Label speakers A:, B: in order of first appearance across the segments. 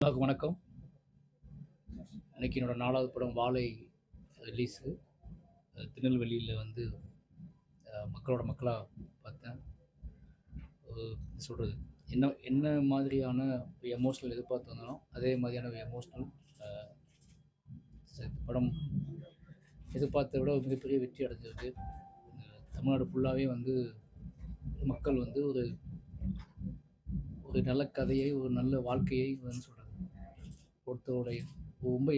A: எல்லாருக்கும் வணக்கம். இன்னைக்கு என்னோட 4வது படம் வாழை ரிலீஸு. திருநெல்வேலியில் வந்து மக்களோட மக்களா பார்த்தேன். என்ன சொல்கிறது, என்ன என்ன மாதிரியான எமோஷ்னல் எதிர்பார்த்துருந்தாலும் அதே மாதிரியான எமோஷ்னல் படம் எதிர்பார்த்த விட ஒரு மிகப்பெரிய வெற்றி அடைஞ்சிருக்கு. தமிழ்நாடு ஃபுல்லாகவே வந்து மக்கள் வந்து ஒரு ஒரு நல்ல கதையை, ஒரு நல்ல வாழ்க்கையை வந்து சொல்கிறது ஒருத்தருடைய ரொம்ப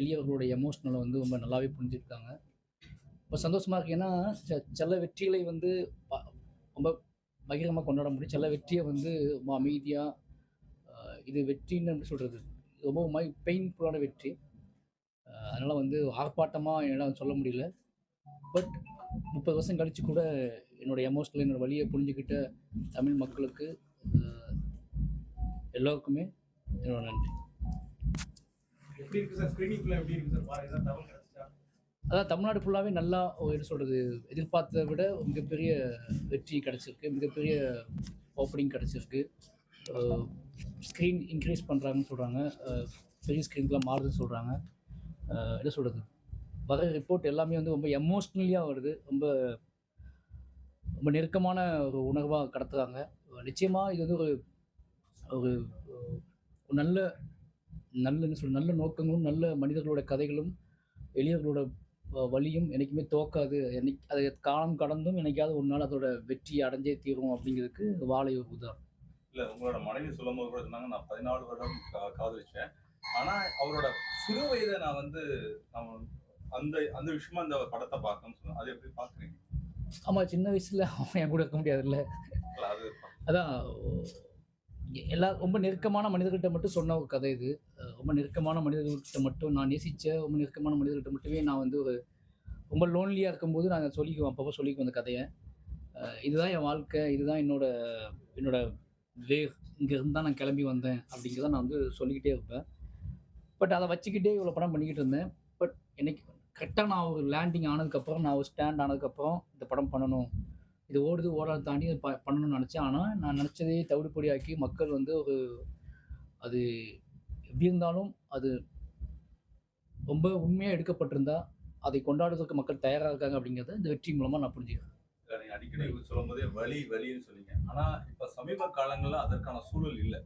A: எளியவர்களுடைய எமோஷ்னலை வந்து ரொம்ப நல்லாவே புரிஞ்சுருக்காங்க. ரொம்ப சந்தோஷமாக இருக்குது. ஏன்னா சில வெற்றிகளை வந்து ரொம்ப பகிரமாக கொண்டாட முடியும். சில வெற்றியை வந்து ரொம்ப அமைதியாக இது வெற்றின்னு எப்படி சொல்கிறது, ரொம்ப பெயின்ஃபுல்லான வெற்றி. அதனால் வந்து ஆர்ப்பாட்டமாக என்னால் சொல்ல முடியல. பட் 30 வருஷம் கழித்து கூட என்னோடய எமோஷ்னல், என்னோடய வழியை புரிஞ்சுக்கிட்ட தமிழ் மக்களுக்கு எல்லோருக்குமே என்னோட நன்றி.
B: எப்படி இருக்கு சார்? ஸ்கிரீனிங்ல எப்படி இருக்கு சார்? பாருங்க, ஏதாவது தகவல் கிடைச்சா?
A: அதான் தமிழ்நாடு ஃபுல்லாகவே நல்லா என்ன சொல்கிறது, எதிர்பார்த்ததை விட மிகப்பெரிய வெற்றி கிடச்சிருக்கு. மிகப்பெரிய ஓப்பனிங் கிடச்சிருக்கு. ஸ்க்ரீன் இன்க்ரீஸ் பண்ணுறாங்கன்னு சொல்கிறாங்க. பெரிய ஸ்க்ரீனுக்குலாம் மாறுதுன்னு சொல்கிறாங்க. என்ன சொல்கிறது, வர ரிப்போர்ட் எல்லாமே வந்து ரொம்ப எமோஷ்னலியாக வருது. ரொம்ப ரொம்ப நெருக்கமான ஒரு உணர்வாக கடத்துகிறாங்க. நிச்சயமாக இது வந்து ஒரு ஒரு நல்ல நல்ல என்ன சொல்கிறது, நல்ல நோக்கங்களும் நல்ல மனிதர்களோட கதைகளும் எளியவர்களோட வழியும் என்றைக்குமே தோக்காது. அது காலம் கடந்தும் என்னைக்காவது ஒரு நாள் அதோட வெற்றி அடைஞ்சே தீரும் அப்படிங்கிறதுக்கு வாழை ஒரு உதாரணம்.
B: இல்ல, உங்களோட மனைவி சொல்லும்போது கூட சொன்னாங்க, நான் 14 வருடம் காதலிச்சேன். ஆனா அவரோட சிறு வயதை நான் வந்து அந்த அந்த விஷயமா அந்த படத்தை பார்க்கணும்னு சொன்னேன். அது எப்படி பார்க்குறீங்க?
A: ஆமாம், சின்ன வயசில் அவன் என் கூட இருக்க முடியாதுல்ல.
B: அது
A: அதான் எல்லா ரொம்ப நெருக்கமான மனிதர்கிட்ட மட்டும் சொன்ன ஒரு கதை இது. ரொம்ப நெருக்கமான மனிதர்கள்கிட்ட மட்டும், நான் நேசித்த ரொம்ப நெருக்கமான மனிதர்கள்கிட்ட மட்டுமே நான் வந்து ஒரு ரொம்ப லோன்லியாக இருக்கும்போது நான் சொல்லிக்குவேன், அப்பப்போ சொல்லிக்குவேன் அந்த கதையை. இதுதான் என் வாழ்க்கை, இதுதான் என்னோட வே, இங்கேருந்து தான் நான் கிளம்பி வந்தேன் அப்படிங்கிறத நான் வந்து சொல்லிக்கிட்டே இருப்பேன். பட் அதை வச்சுக்கிட்டே இவ்வளோ படம் பண்ணிக்கிட்டு இருந்தேன். பட் என்னைக்கு கரெக்டாக நான் ஒரு லேண்டிங் ஆனதுக்கப்புறம், நான் ஒரு ஸ்டாண்ட் ஆனதுக்கப்புறம் இந்த படம் பண்ணணும், இது ஓடுது ஓடாத தாண்டி பண்ணணும்னு நினச்சேன். ஆனால் நான் நினச்சதே தவிடுபொடியாக்கி மக்கள் வந்து அது எப்படி இருந்தாலும் அது ரொம்ப உண்மையாக எடுக்கப்பட்டிருந்தா அதை கொண்டாடுவதற்கு மக்கள் தயாராக இருக்காங்க அப்படிங்கிறத இந்த வெற்றி மூலமாக நான் புரிஞ்சுக்கிறேன்.
B: நீங்க அடிக்கடி சொல்லும் போதே வலின்னு சொன்னீங்க. ஆனா இப்ப சமீப காலங்கள்ல அதற்கான சூழல் இல்லை.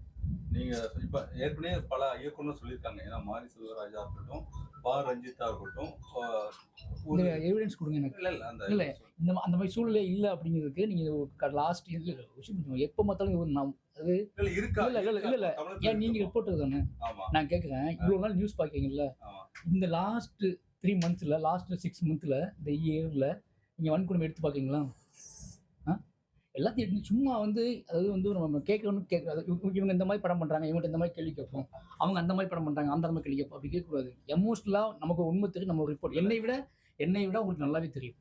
B: நீங்க இப்ப ஏற்கனவே பல இயக்குனர் சொல்லியிருக்காங்க. ஏன்னா மாரி செல்வராஜா இருக்கட்டும், ரஞ்சிதா இருக்கட்டும்,
A: எவிடன்ஸ் கொடுங்க எனக்கு.
B: இல்ல
A: அந்த மாதிரி சூழ்நிலை இல்லை அப்படிங்கிறதுக்கு நீங்க லாஸ்ட் விஷயம் எப்போ பார்த்தாலும் அது
B: இருக்கா?
A: இல்ல ஏன் நீங்க ரிப்போர்ட்டர் தானே? நான் கேட்குறேன், இவ்வளோ நாள் நியூஸ் பார்க்குறீங்கல்ல, இந்த லாஸ்ட் 3 மந்த்ஸ்ல, லாஸ்ட் 6 மந்த்ல, இந்த இயர்ல நீங்க வன்கொடுமை எடுத்து பார்க்குறீங்களா? எல்லாத்தையும் எடுத்து சும்மா வந்து, அதாவது வந்து நம்ம கேட்கணும்னு இவங்க இந்த மாதிரி படம் பண்ணுறாங்க, இவங்கள்ட்ட இந்த மாதிரி கேள்வி கேட்போம், அவங்க அந்த மாதிரி படம் பண்ணுறாங்க, அந்த மாதிரி கேள்வி கேட்போம். அப்படி கேட்கக்கூடாது. எமோஷ்னலாக நமக்கு உண்மை தெரியும். நம்ம ஒரு ரிப்போர்ட் என்னை விட உங்களுக்கு நல்லாவே தெரியும்.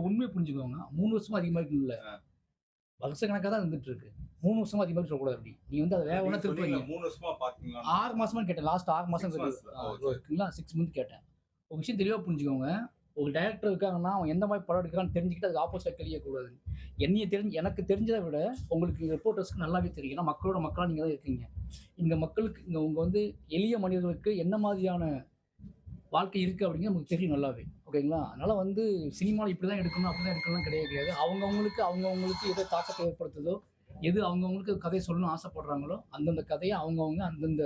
A: உண்மையை புரிஞ்சுக்கோங்க. 3 வருஷமா அதிகமாக இருக்குல்ல, வருஷக்கணக்காக தான் இருந்துட்டு இருக்கு. 3 வருஷமா அதிகமாக சொல்லக்கூடாது. அப்படி நீ வந்து அதை வேற ஒன்றா திருப்பி
B: 3 வருஷமா பார்த்தீங்களா?
A: 6 மாசமா கேட்டேன். லாஸ்ட் 6 மாசம் இருக்குங்களா, 6 மந்த் கேட்டேன். ஒரு விஷயம் தெளிவாக புரிஞ்சுக்கோங்க. ஒரு டைரக்டர் இருக்காங்கன்னா அவன் எந்த மாதிரி படம் எடுக்கிறான்னு தெரிஞ்சுக்கிட்டு அதுக்கு ஆப்போசிட்டாக கேட்கக்கூடாது. எனக்கு தெரிஞ்சதை விட உங்களுக்கு ரிப்போர்ட்டர்ஸ்க்கு நல்லாவே தெரியும். ஏன்னா மக்களோட மக்களாக நீங்கள் தான் இருக்கீங்க. இந்த மக்களுக்கு உங்க வந்து எளிய மனிதர்களுக்கு என்ன மாதிரியான வாழ்க்கை இருக்குது அப்படிங்கிறது நமக்கு தெரியும் நல்லாவே. ஓகேங்களா? அதனால் வந்து சினிமாவில் இப்படி தான் எடுக்கணும், அப்படி தான் எடுக்கணும்லாம் கிடையாது. அவங்கவுங்களுக்கு எதை தாக்கத்தை ஏற்படுத்துதோ, எது அவங்கவுங்களுக்கு கதையை சொல்லணும்னு ஆசைப்படுறாங்களோ அந்தந்த கதையை அந்தந்த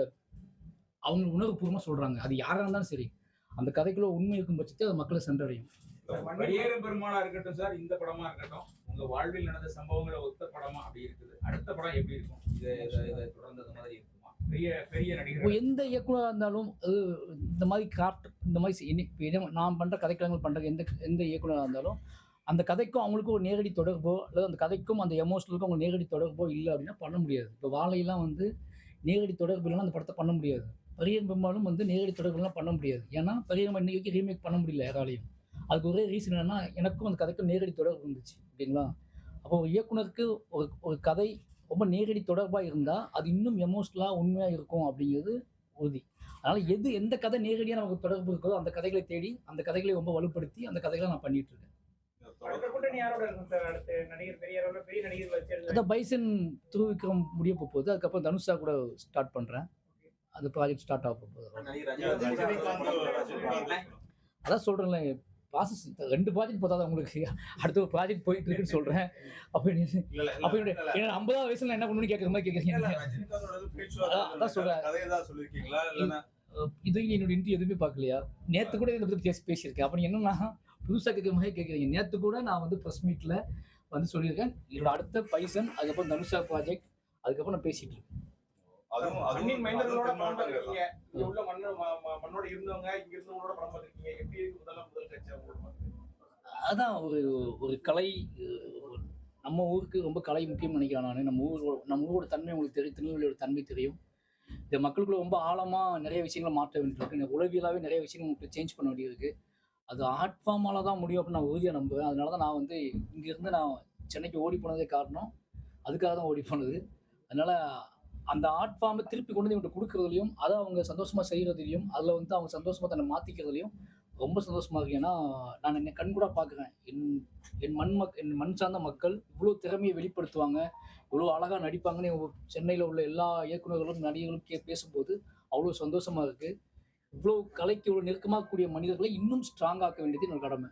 A: அவங்க உணர்வுபூர்வமாக சொல்கிறாங்க. அது யாராக இருந்தாலும் சரி, அந்த கதைக்குள்ள உண்மை இருக்கும் பட்சத்தில் அது மக்களை சென்றடையும்.
C: வெளியேறும் பெருமாளா இருக்கட்டும் சார், இந்த படமா இருக்கட்டும், உங்க வாழ்வில் நடந்த சம்பவங்களை ஒத்த படமா அப்படி இருக்குது. அடுத்த படம் எப்படி இருக்கும்? இதை தொடர்ந்து அந்த மாதிரி இருக்குமா? பெரிய நடிகர்
A: எந்த இயக்குனராக இருந்தாலும் இந்த மாதிரி கிராஃப்ட், இந்த மாதிரி நான் பண்ற கதைக்களங்கள் பண்ற எந்த இயக்குனராக இருந்தாலும் அந்த கதைக்கும் அவங்களுக்கும் ஒரு நேரடி தொடர்போ, அல்லது அந்த கதைக்கும் அந்த எமோஷனலுக்கும் அவங்க நேரடி தொடர்போ இல்லை அப்படின்னா பண்ண முடியாது. இப்போ வாழையெல்லாம் வந்து நேரடி தொடர்பு இல்லைன்னா அந்த படத்தை பண்ண முடியாது. பெரியன் பெருமாளும் வந்து நேரடி தொடர்புலாம் பண்ண முடியாது. ஏன்னா பெரியன் இன்னைக்கு ரீமேக் பண்ண முடியல யாராலையும். அதுக்கு ஒரே ரீசன் என்னன்னா, எனக்கும் அந்த கதைக்கும் நேரடி தொடர்பு இருந்துச்சு. ஓகேங்களா? அப்போ ஒரு இயக்குனருக்கு ஒரு கதை ரொம்ப நேரடி தொடர்பாக இருந்தால் அது இன்னும் எமோஷ்னலாக உண்மையாக இருக்கும் அப்படிங்கிறது உறுதி. அதனால் எந்த கதை நேரடியாக நமக்கு தொடர்பு இருக்கோ அந்த கதைகளை தேடி, அந்த கதைகளை ரொம்ப வலுப்படுத்தி அந்த கதைகளை நான் பண்ணிட்டு இருக்கேன்.
D: கூட்டணி யாரோட இருக்கும் சார்? அடுத்து நடிகர் பெரிய அளவுல பெரிய நடிகர்கள் வச்சு
A: அதான் பைசன் திருவிக்ரம் முடிய போகுது. அதுக்கப்புறம் தனுஷா கூட ஸ்டார்ட் பண்ணுறேன். அந்த ப்ராஜெக்ட் ஸ்டார்ட் ஆக போகுது. அதான் சொல்கிறேன்ல, ப்ராசஸ் 2 ப்ராஜெக்ட் பார்த்தா உங்களுக்கு அடுத்த ஒரு ப்ராஜெக்ட் போயிட்டு இருக்குன்னு சொல்கிறேன். அப்போ அப்போ என்ன 50 வயசுல என்ன பண்ணணும்னு கேட்குற மாதிரி கேட்குறீங்க. அதான் சொல்கிறேன். இது என்னோட இன்ட்ரி எதுவுமே பார்க்கலையா? நேற்று கூட இதை பற்றி பேசியிருக்கேன். அப்போ என்னன்னா புதுசாக கேட்குற மாதிரி கேட்குறீங்க. நேற்று கூட நான் வந்து ப்ரெஸ் மீட்டில் வந்து சொல்லியிருக்கேன். என்னோட அடுத்த பைசன், அதுக்கப்புறம் தனுஷா ப்ராஜெக்ட், அதுக்கப்புறம் நான் பேசிட்டு இருக்கேன்.
C: மண்ணின் மைந்தர்களோட படம் பார்த்திருக்கீங்க. இங்க உள்ள மண்ணோட இருந்தவங்க இங்க இருந்தவங்களோட படம் பார்த்திருக்கீங்க. எப்படி இருக்கு முதல் காட்சி அவங்களோட?
A: அதான் ஒரு கலை, நம்ம ஊருக்கு ரொம்ப கலை முக்கியம் நினைக்கிறேன் நான். நம்ம ஊரோட தன்மை உங்களுக்கு தெரியும், திருநெல்வேலியோட தன்மை தெரியும். இந்த மக்களுக்குள்ள ரொம்ப ஆழமாக நிறைய விஷயங்களை மாற்ற வேண்டியிருக்கு. உளவியலாகவே நிறைய விஷயங்கள் உங்களுக்கு சேஞ்ச் பண்ண வேண்டியிருக்கு. அது ஆர்ட் ஃபார்மால தான் முடியும் அப்படின்னு நான் உறுதியாக நம்புவேன். அதனால தான் நான் வந்து இங்கேருந்து நான் சென்னைக்கு ஓடி போனதே காரணம் அதுக்காக தான் ஓடி போனது. அதனால் அந்த ஆர்ட் ஃபார்மை திருப்பி கொண்டு வந்து இவங்க கொடுக்குறதுலையும், அதை அவங்க சந்தோஷமாக செய்கிறதுலையும், அதில் வந்து அவங்க சந்தோஷமாக தன்னை மாற்றிக்கிறதுலையும் ரொம்ப சந்தோஷமாக இருக்கு. ஏன்னா நான் என்னை கண்கூட பார்க்குறேன். என் மண் சார்ந்த மக்கள் இவ்வளோ திறமையை வெளிப்படுத்துவாங்க, இவ்வளோ அழகாக நடிப்பாங்கன்னு சென்னையில் உள்ள எல்லா இயக்குநர்களும் நடிகர்களும் பேசும்போது அவ்வளோ சந்தோஷமாக இருக்குது. இவ்வளோ கலைக்கு இவ்வளோ நெருக்கமாக கூடிய மனிதர்களை இன்னும் ஸ்ட்ராங் ஆக்க வேண்டியது என்னோட கடமை.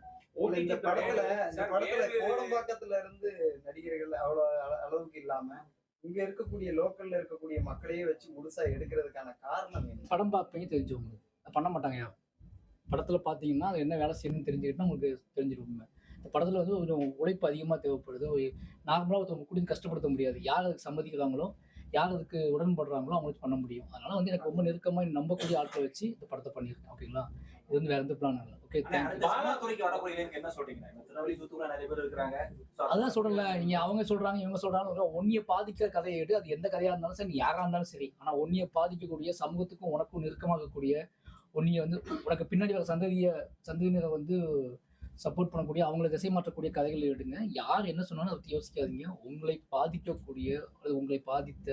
E: இந்த படத்துல கோடம்பாக்கத்துல இருந்து நடிகர்கள் அவ்வளோ அளவுக்கு இல்லாம இங்க இருக்கக்கூடிய லோக்கல்ல இருக்கக்கூடிய மக்களையே வச்சு முழுசா எடுக்கிறதுக்கான காரணம் என்ன?
A: படம் பார்ப்பீங்க தெரிஞ்சவங்க பண்ண மாட்டாங்க. படத்தில் பார்த்தீங்கன்னா அது என்ன வேலை செய்யணும்னு தெரிஞ்சுக்கிட்டா உங்களுக்கு தெரிஞ்சிருக்கும். இந்த படத்தில் வந்து கொஞ்சம் உழைப்பு அதிகமாக தேவைப்படுது. நார்மலாக ஒருத்தவங்க குடிந்து கஷ்டப்படுத்த முடியாது. யார் அதுக்கு சம்மதிக்கிறாங்களோ, யார் அதுக்கு உடன்படுறாங்களோ அவங்களுக்கு பண்ண முடியும். அதனால வந்து எனக்கு ரொம்ப நெருக்கமாக நம்பக்கூடிய ஆட்களை வச்சு இந்த படத்தை பண்ணியிருக்கேன். ஓகேங்களா? இது வந்து வேற எந்த பிளான் இல்லை. ஓகே, அதான் சொல்றேன்ல, நீங்க அவங்க சொல்றாங்க இவங்க சொல்றாங்க, ஒன்னிய பாதிக்கிற கதையை எடு. அது எந்த கதையா இருந்தாலும் சரி, யாரா இருந்தாலும் சரி. ஆனா ஒன்னிய பாதிக்கக்கூடிய, சமூகத்துக்கும் உனக்கும் நெருக்கமாக இருக்கக்கூடிய, ஒன்னிய வந்து உனக்கு பின்னாடி வர சந்ததியினரை வந்து சப்போர்ட் பண்ணக்கூடிய, அவங்களை திசை மாற்றக்கூடிய கதைகள் எடுங்க. யார் என்ன சொன்னாலும் அதை பற்றி யோசிக்காதீங்க. உங்களை பாதிக்கக்கூடிய அல்லது உங்களை பாதித்த,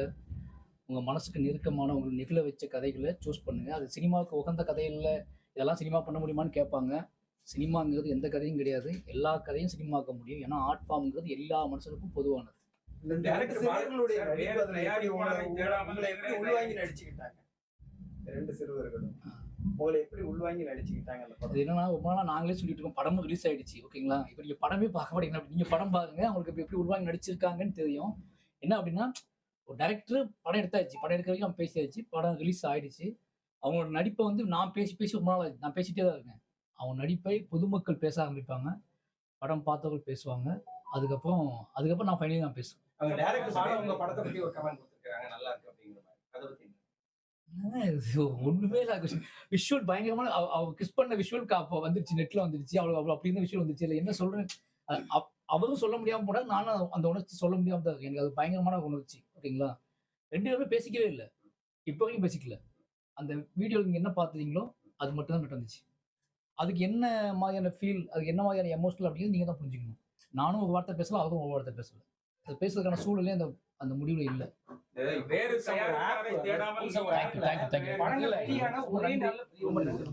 A: உங்கள் மனசுக்கு நெருக்கமான, உங்களை நெகிழ வச்ச கதைகளை சூஸ் பண்ணுங்க. அது சினிமாவுக்கு உகந்த கதையில் இதெல்லாம் சினிமா பண்ண முடியுமான்னு கேட்பாங்க. சினிமாங்கிறது எந்த கதையும் கிடையாது. எல்லா கதையும் சினிமாக்க முடியும். ஏன்னா ஆர்ட் ஃபார்ம்ங்கிறது எல்லா மனுஷனுக்கும் பொதுவானது.
E: உள்வாங்கி நடிச்சுக்கிட்டாங்க 2 சிறுவர்களும். உங்களை எப்படி உள்வாங்கி நடிச்சுக்கிட்டாங்க அந்த படம்?
A: என்னன்னா ரொம்ப நாளா நாங்களே சொல்லிட்டு இருக்கோம், படமும் ரிலீஸ் ஆயிடுச்சு. ஓகேங்களா? இப்போ நீங்க படமே பார்க்க மாட்டீங்க. நீங்க படம் பாருங்க, அவங்களுக்கு எப்படி உள்வாங்கி நடிச்சிருக்காங்கன்னு தெரியும். என்ன அப்படின்னா, ஒரு டைரக்டர் படம் எடுத்தாச்சு, படம் எடுக்கிற வரைக்கும் பேசியாச்சு, படம் ரிலீஸ் ஆயிடுச்சு. அவங்களோட நடிப்பை வந்து நான் பேசி ரொம்ப நாள் நான் பேசிட்டே தான் இருக்கேன். அவங்க நடிப்பை பொதுமக்கள் பேச ஆரம்பிப்பாங்க, படம் பார்த்தவர்கள் பேசுவாங்க. அதுக்கப்புறம் நான் ஃபைனலி நான் பேசுவேன்.
C: அவங்க டைரக்டர் உங்க படத்தை பத்தி ஒரு கமெண்ட் கொடுத்துருக்காங்க, நல்லா இருக்கு அப்படிங்கிற மாதிரி. அதை பத்தி
A: ஒண்ணுமே இல்லை. விஷுவல் பயங்கரமான, அவ கிஸ் பண்ண விஷுவல் அப்போ வந்துருச்சு, நெட்ல வந்துருச்சு. அவ்வளோ அப்படி இருந்த விஷுவல் வந்துருச்சு. இல்லை என்ன சொல்றேன், அவரும் சொல்ல முடியாம போனா, நானும் அந்த உணர்ச்சி சொல்ல முடியாம தான் இருக்கு. எனக்கு அது பயங்கரமான உணர்ச்சி. ஓகேங்களா? 2 பேருமே பேசிக்கவே இல்லை, இப்போ வரைக்கும் பேசிக்கல. அந்த வீடியோ நீங்க என்ன பார்த்தீங்களோ அது மட்டும் தான் நடந்துச்சு. அதுக்கு என்ன மாதிரியான ஃபீல், அதுக்கு என்ன மாதிரியான எமோஷனல் அப்படிங்கிறது நீங்க தான் புரிஞ்சுக்கணும். நானும் ஒரு வார்த்தை பேசலாம், அவரும் ஒரு வார்த்தை பேசல. அது பேசுறதுக்கான சூழலே அந்த முடிவுல இல்லை.
C: வேறு தயாரிப்பாளரை தேடாமல்
A: தேங்க்யூ.
D: ஒரே நல்ல
A: ரொம்ப நன்றி.